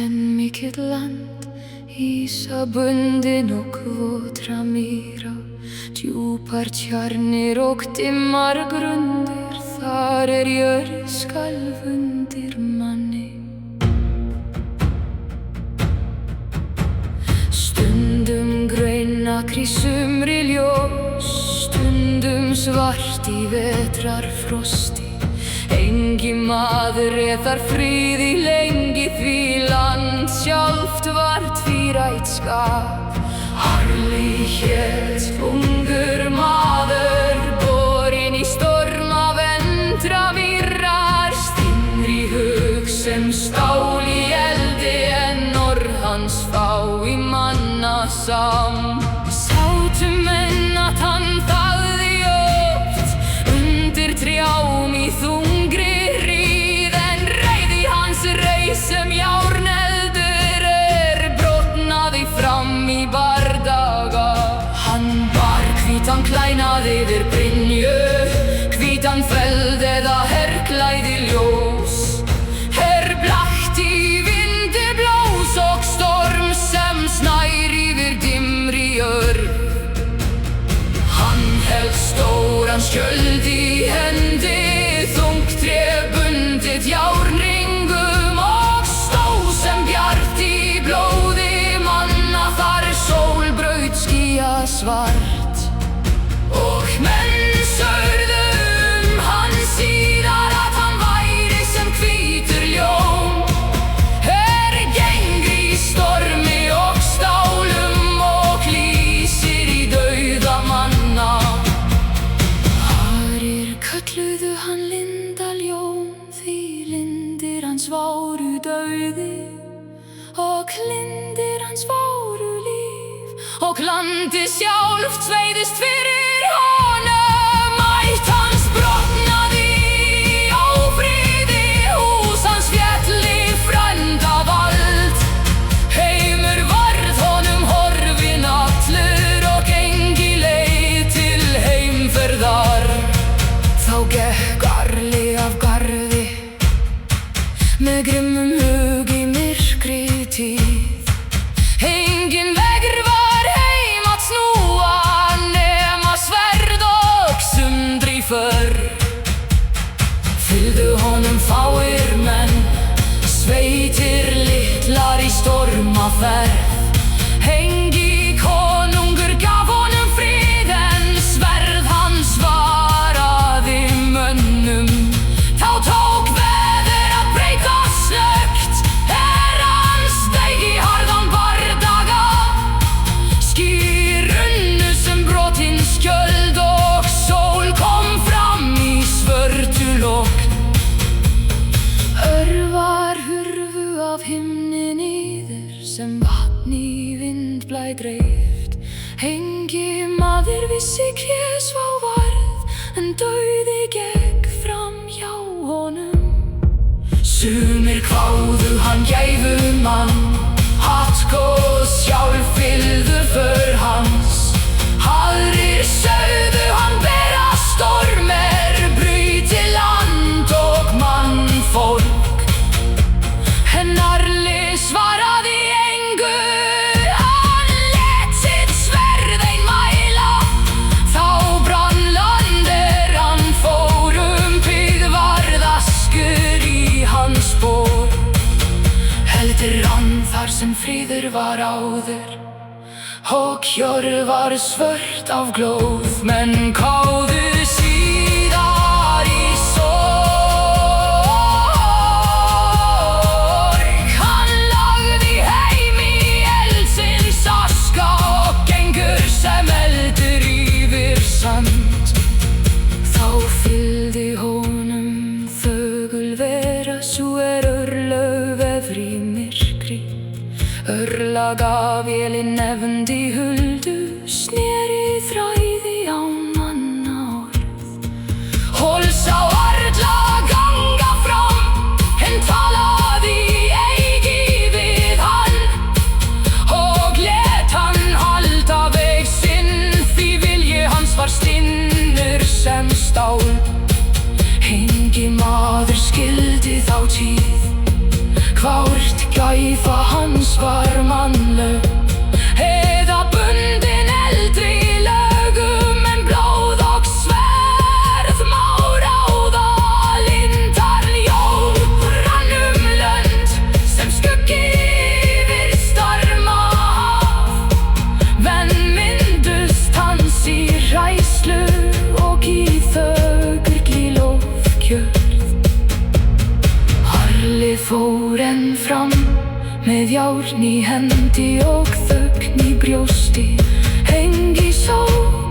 En mikill land, ísabundin og votra mýra, djúpar tjarnir og dimmar grundir, þar jörð skalf undir manni. Stundum grænakri sumri ljós, stundum svart í vetrarfrosti. Engi maður þar friði lengi, því land sjálft var tvírætt skap. Arli hét ungur maður, borinn í storma vendra mýrar, stinnri hug sem stál í eldi, en orð hans fá í manna sam. Sátu menn að hann þagði oft undir trjám í þungri hríð, en reiði hans reis sem járneldur brotnaði fram í bardaga. Hann bar hvítan klæðnað yfir brynju, hvítan feld eða herklæði ljós, blakkt í vindi blós og storm sem snær yfir dimmri jörð. Hann hélt stóran skjöld í hendi, þungt tré bundið járnringum, og stóð sem bjart í blóði manna, þar sól braut skýjasvart. Og menn sögðu hann síðar að hann væri sem hvítur ljón, gengri í stormi og stálum, og lýsir í dauða manna. Aðrir kölluðu hann lindaljón, því lindir hans váru dauði, og lindir hans váru líf, og landið sjálft sveiðist fyrir honum. Ætt hans brotnaði í ófriði, hús hans féll í frændavald. Heimur varð honum horfinn allur, og gengi leið til heimferðar. Þá gekk Arli af garði með grimmum hug í myrkri tíð. Enginn vegur var heim að snúa, nema sverð og sundri för. Fylgdu honum fáir menn, sveitir litlar í stormaferð. Engi konungur gaf honum frið, en sverð hans varaði mönnum. Þá tók veður að breyta snöggt, hann steig í harðan bardaga. Ský runnu sem brotin skjöld, og sól kom fram í svörtu logn. Örvar hurfu af himni niður, sem vatn í vindblæ dreift. Engi maður vissi hver svá varð, en dauði gekk fram hjá honum. Sumir kváðu hann gæfumann, hattgóð sjálf fylgðu för hans. Aðrir sögðu hann bera storm, brauti land og mannfólk. En Arli svaraði engu, hann lét sitt sverð ein mæla. Þá brann land hann fór, byggð askur í hans spor. Heldur hann þar sem friður var áður, og jörð var svört af glóð. Menn káðu síðar í sorg. Hann lagði heim í eldsins aska, og gengur sem eldur yfir sand. Þá fylgdi honum þögul vera, sú örlög efri myrkri. Örlagavélin nefnd í huldu, sneri þræði án mannaorð. Hóls á Arla ganga fram, en talaði eigi við hann, og lét hann halda veg sinn, því vilji hans var stinnur sem stál. Engi maður skildi þá tíð, hvort Skæfa hans var mannlaug, eða bundin eldri lögum, en blóð og sverð má ráða. Lindarn Jón rann lönd sem skuggi yfir stormahaf. Venn myndust hans í hræslu og í þögulli lofgjörð. Halli fór enn fram með járn í hendi og þögn í brjósti. Hengi sól